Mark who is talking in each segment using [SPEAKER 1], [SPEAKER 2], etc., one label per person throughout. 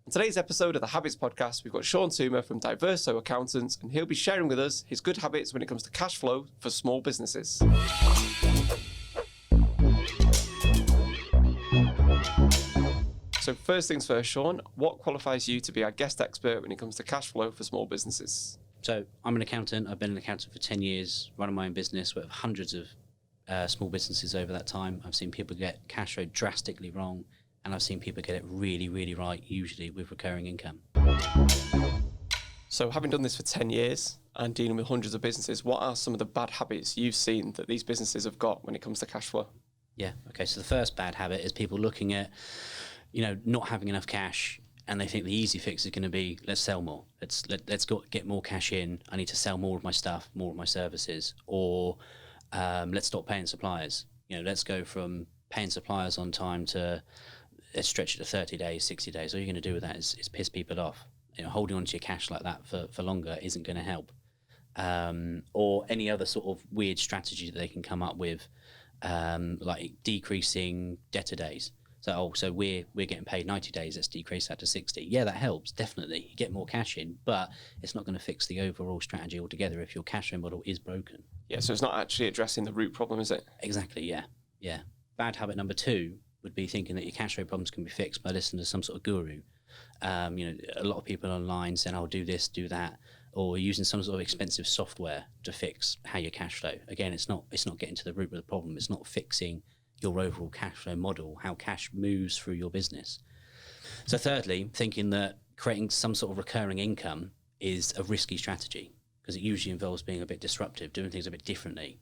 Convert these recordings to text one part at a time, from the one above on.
[SPEAKER 1] On today's episode of the Habitz Podcast, we've got Sean Toomer from Diverso Accountants, and he'll be sharing with us his good habits when it comes to cash flow for small businesses. So first things first, Sean, what qualifies you to be our guest expert when it comes to cash flow for small businesses?
[SPEAKER 2] So I'm an accountant. I've been an accountant for 10 years, running my own business with hundreds of small businesses over that time. I've seen people get cash flow drastically wrong, and I've seen people get it really, really right, usually with recurring income.
[SPEAKER 1] So having done this for 10 years and dealing with hundreds of businesses, what are some of the bad habits you've seen that these businesses have got when it comes to cash flow?
[SPEAKER 2] Yeah, okay, so the first bad habit is people looking at, not having enough cash, and they think the easy fix is going to be, let's sell more. Let's get more cash in. I need to sell more of my stuff, more of my services, or let's stop paying suppliers. Let's go from paying suppliers on time to let's stretch it to 30 days, 60 days. All you're going to do with that is piss people off. Holding on to your cash like that for longer isn't going to help. Or any other sort of weird strategy that they can come up with, like decreasing debtor days. So we're getting paid 90 days, let's decrease that to 60. Yeah, that helps, definitely. You get more cash in, but it's not going to fix the overall strategy altogether if your cash flow model is broken.
[SPEAKER 1] Yeah, so it's not actually addressing the root problem, is it?
[SPEAKER 2] Exactly, yeah. Bad habit number 2 would be thinking that your cash flow problems can be fixed by listening to some sort of guru. A lot of people online saying, I'll do this, do that, or using some sort of expensive software to fix how your cash flow. Again, it's not getting to the root of the problem. It's not fixing your overall cash flow model, how cash moves through your business. So thirdly, thinking that creating some sort of recurring income is a risky strategy because it usually involves being a bit disruptive, doing things a bit differently.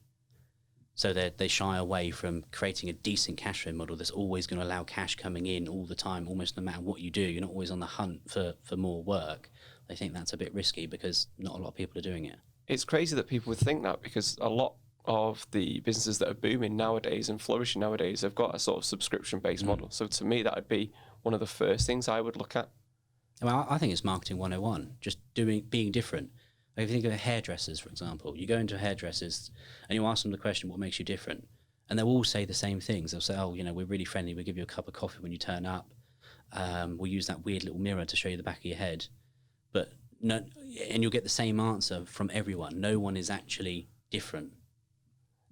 [SPEAKER 2] So they shy away from creating a decent cash flow model that's always going to allow cash coming in all the time, almost no matter what you do. You're not always on the hunt for more work. They think that's a bit risky because not a lot of people are doing it.
[SPEAKER 1] It's crazy that people would think that because a lot of the businesses that are booming nowadays and flourishing nowadays have got a sort of subscription-based model. So to me, that would be one of the first things I would look at.
[SPEAKER 2] Well, I think it's marketing 101, just being different. Like if you think of hairdressers, for example, you go into hairdressers and you ask them the question, what makes you different? And they'll all say the same things. They'll say, we're really friendly. We'll give you a cup of coffee when you turn up. We'll use that weird little mirror to show you the back of your head. But no, and you'll get the same answer from everyone. No one is actually different.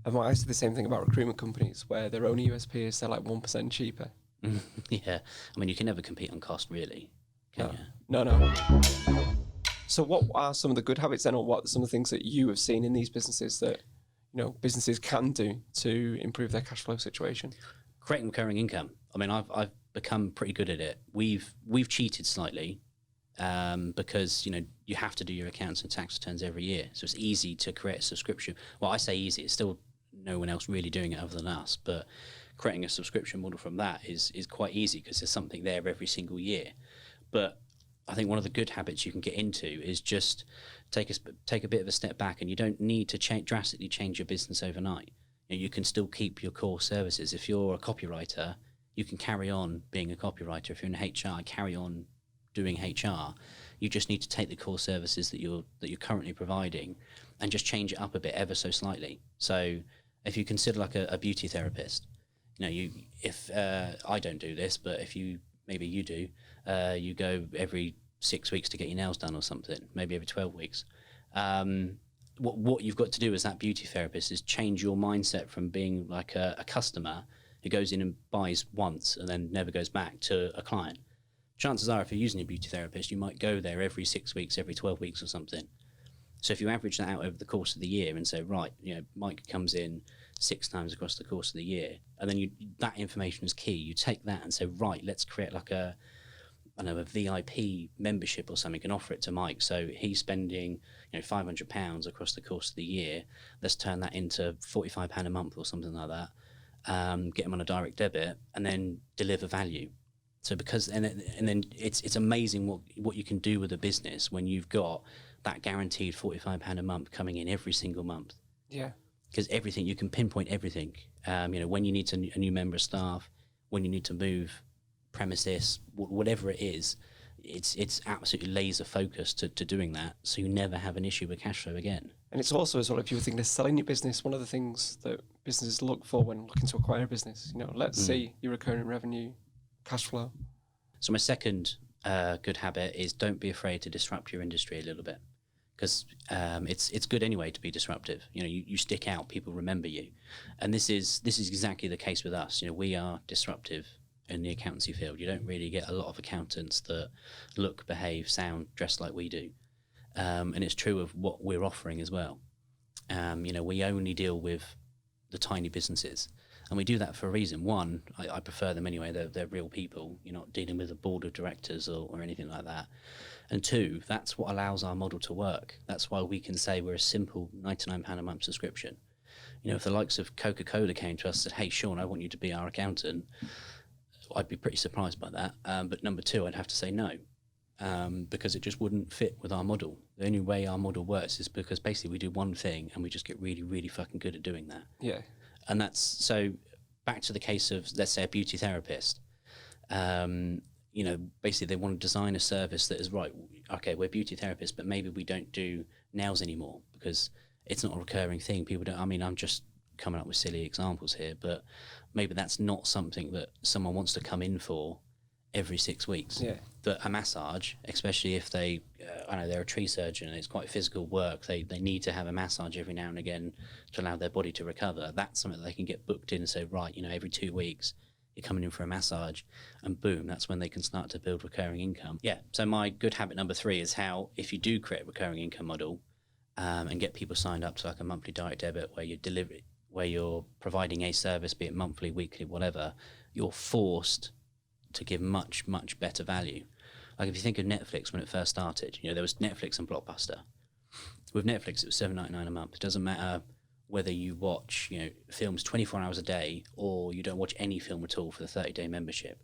[SPEAKER 1] And I say the same thing about recruitment companies where their only USP is they're like 1% cheaper.
[SPEAKER 2] Yeah. I mean, you can never compete on cost, really. Can you?
[SPEAKER 1] No. So what are some of the good habits then, or what are some of the things that you have seen in these businesses that, businesses can do to improve their cash flow situation?
[SPEAKER 2] Creating recurring income. I mean, I've become pretty good at it. We've cheated slightly because, you have to do your accounts and tax returns every year. So it's easy to create a subscription. Well, I say easy, it's still no one else really doing it other than us, but creating a subscription model from that is quite easy because there's something there every single year. But I think one of the good habits you can get into is just take a bit of a step back, and you don't need to drastically change your business overnight. You can still keep your core services. If you're a copywriter, you can carry on being a copywriter. If you're in HR, carry on doing HR. You just need to take the core services that you're currently providing and just change it up a bit ever so slightly. So if you consider like a beauty therapist, if I don't do this, but if maybe you do, you go every 6 weeks to get your nails done or something, maybe every 12 weeks. What you've got to do as that beauty therapist is change your mindset from being like a customer who goes in and buys once and then never goes back to a client. Chances are if you're using a beauty therapist, you might go there every 6 weeks, every 12 weeks or something. So if you average that out over the course of the year and say, right, Mike comes in 6 times across the course of the year, and then that information is key. You take that and say, right, let's create like a VIP membership or something and offer it to Mike. So he's spending, £500 across the course of the year. Let's turn that into £45 a month or something like that. Get him on a direct debit and then deliver value. So and then it's amazing what you can do with a business when you've got that guaranteed £45 a month coming in every single month.
[SPEAKER 1] Yeah.
[SPEAKER 2] Because everything, you can pinpoint everything. When you need a new member of staff, when you need to move premises, whatever it is, it's absolutely laser focused to doing that. So you never have an issue with cash flow again.
[SPEAKER 1] And it's also as well, if you were thinking of selling your business, one of the things that businesses look for when looking to acquire a business, let's see your recurring revenue, cash flow.
[SPEAKER 2] So my second good habit is don't be afraid to disrupt your industry a little bit, because it's good anyway to be disruptive. You know, you stick out, people remember you, and this is exactly the case with us. You know, we are disruptive in the accountancy field. You don't really get a lot of accountants that look, behave, sound, dress like we do, and it's true of what we're offering as well. You know, we only deal with the tiny businesses, and we do that for a reason. One, I prefer them anyway. They're real people. You're not dealing with a board of directors or anything like that. And two, that's what allows our model to work. That's why we can say we're a simple £99 a month subscription. You know, if the likes of Coca-Cola came to us and said, hey, Sean, I want you to be our accountant, I'd be pretty surprised by that. But number two, I'd have to say no, because it just wouldn't fit with our model. The only way our model works is because basically we do one thing and we just get really, really fucking good at doing that. Yeah. And that's, so back to the case of, let's say, a beauty therapist. You know, basically they want to design a service that is, right, okay, we're beauty therapists, but maybe we don't do nails anymore because it's not a recurring thing. People don't, I mean, I'm just coming up with silly examples here, but maybe that's not something that someone wants to come in for every 6 weeks. Yeah. But a massage, especially if they, I know they're a tree surgeon and it's quite physical work, they need to have a massage every now and again to allow their body to recover. That's something that they can get booked in and say, right, you know, every 2 weeks you're coming in for a massage, and boom, that's when they can start to build recurring income. Yeah, so my good habit number 3 is how, if you do create a recurring income model and get people signed up to like a monthly direct debit where you're providing a service, be it monthly, weekly, whatever, you're forced to give much, much better value. Like if you think of Netflix when it first started, you know, there was Netflix and Blockbuster. With Netflix, it was $7.99 a month. It doesn't matter whether you watch, you know, films 24 hours a day or you don't watch any film at all for the 30-day membership.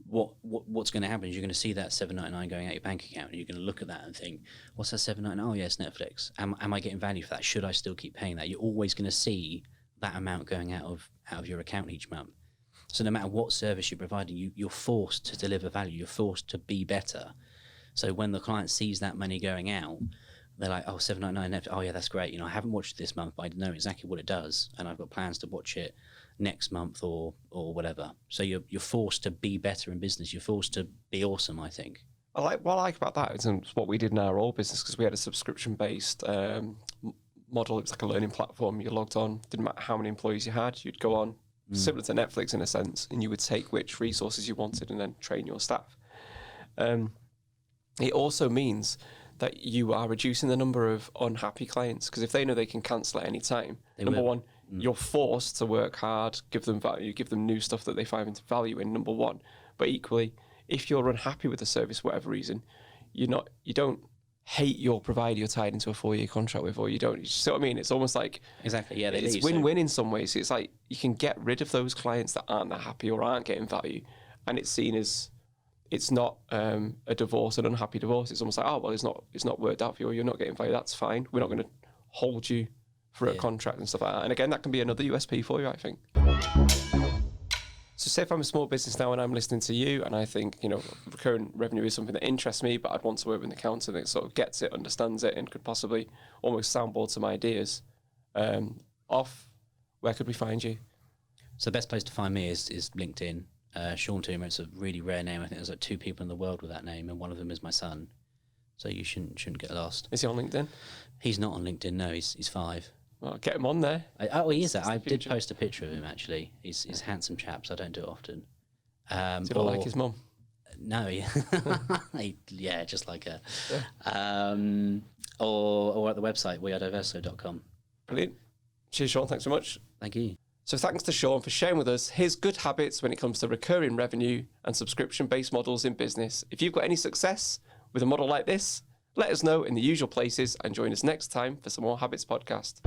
[SPEAKER 2] What's going to happen is you're going to see that $7.99 going out your bank account, and you're going to look at that and think, what's that $7.99? Oh, yeah, it's Netflix. Am I getting value for that? Should I still keep paying that? You're always going to see that amount going out of your account each month. So no matter what service you're providing, you're forced to deliver value. You're forced to be better. So when the client sees that money going out, they're like, oh, $7.99. Oh, yeah, that's great. You know, I haven't watched it this month, but I know exactly what it does, and I've got plans to watch it next month or whatever. So you're forced to be better in business. You're forced to be awesome, I think. What I like about that is what we did in our old business, because we had a subscription-based model. It was like a learning platform. You logged on, didn't matter how many employees you had, you'd go on, similar to Netflix in a sense, and you would take which resources you wanted and then train your staff. It also means that you are reducing the number of unhappy clients, because if they know they can cancel at any time, number one, you're forced to work hard, give them value, give them new stuff that they find value in, number one. But equally, if you're unhappy with the service for whatever reason, you don't hate your provider you're tied into a 4-year contract with, or you don't. You see what I mean? It's almost like, exactly, yeah, it's win-win in some ways. It's like you can get rid of those clients that aren't that happy or aren't getting value, and it's seen as, it's not a divorce, an unhappy divorce. It's almost like, oh, well, it's not worked out for you, or you're not getting value, that's fine. We're not going to hold you for a contract and stuff like that. And again, that can be another USP for you, I think. So say if I'm a small business now and I'm listening to you and I think, you know, recurring revenue is something that interests me, but I'd want to work with an accountant that sort of gets it, understands it, and could possibly almost soundboard some ideas off, where could we find you? So the best place to find me is LinkedIn. Sean Toomer, it's a really rare name. I think there's like 2 people in the world with that name, and one of them is my son. So you shouldn't get lost. Is he on LinkedIn? He's not on LinkedIn, no, he's 5. Well, get him on there. He is. I did post a picture of him, actually. He's a handsome chap, so I don't do it often. Does he look like his mum? No, yeah. Yeah, just like her. Yeah. Or at the website, wearediverso.com. Brilliant. Cheers, Sean. Thanks so much. Thank you. So thanks to Sean for sharing with us his good habits when it comes to recurring revenue and subscription-based models in business. If you've got any success with a model like this, let us know in the usual places and join us next time for some more Habitz Podcast.